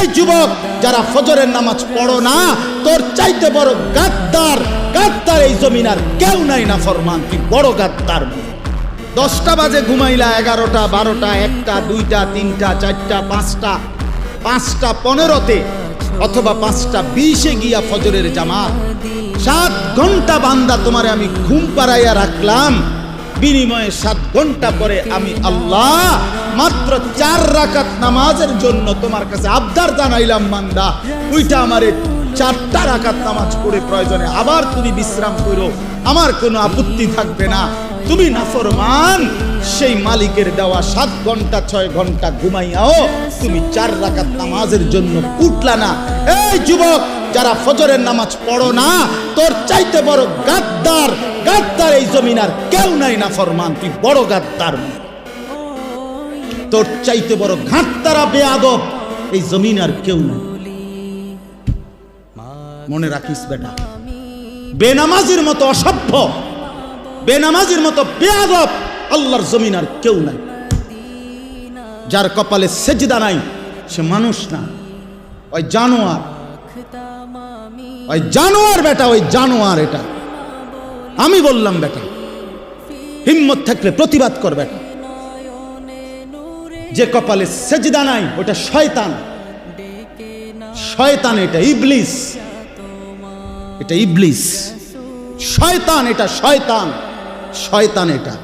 এই যুবক যারা ফজরের নামাজ পড়ো না, তোর চাইতে বড় গাদ্দার এই জমিন আর কেউ নাই। না ফরমান, তুই বড় গাদ্দার। 10টা বাজে ঘুমাইলা, 11টা 12টা 1টা 2টা 3টা 4টা 5টা 5:15 অথবা 5:20 গিয়া ফজরের জামাত। 7 ঘন্টা বান্দা তোমারে আমি ঘুম পাড়াইয়া রাখলাম, বিনিময়ে 7 ঘন্টা পরে আমি আল্লাহ মাত্র 4 রাকাত নামাজের জন্য তোমার কাছে আবদার জানাইলাম, বান্দা ওইটা আমারে 4টা রাকাত নামাজ পড়ে প্রয়োজনে আবার তুমি বিশ্রাম করো, আমার কোনো আপত্তি থাকবে না। তুমি নাফরমান, সেই মালিকের দেওয়া 7 ঘন্টা 6 ঘন্টা ঘুমাইয়াও তুমি 4 রাকাত নামাজের জন্য উঠলা না। এই যুবক যারা ফজরের নামাজ পড়ো না, তোর চাইতে বড় গাদ্দার এই জমিন আর কেউ নাই। না ফরমান, তুই বড় গাদ্দার। তোর চাইতে বড় ঘাটতারা বেয়াদব এই জমিন আর কেউ নাই। মনে রাখিস বেটা, বেনামাজির মতো অসভ্য, বেনামাজির মতো বেয়াদব আল্লাহর জমিন আর কেউ নাই। যার কপালে সেজদা নাই সে মানুষ না, ওই জানোয়ার, ওই জানোয়ার বেটা, ওই জানোয়ার। এটা আমি বললাম বেটা, হিম্মত থাকলে প্রতিবাদ কর বেটা। যে কপালে সেজদা নাই ওটা শয়তান, শয়তান। এটা ইবলিস, এটা ইবলিস, শয়তান। এটা শয়তান, শয়তান এটা।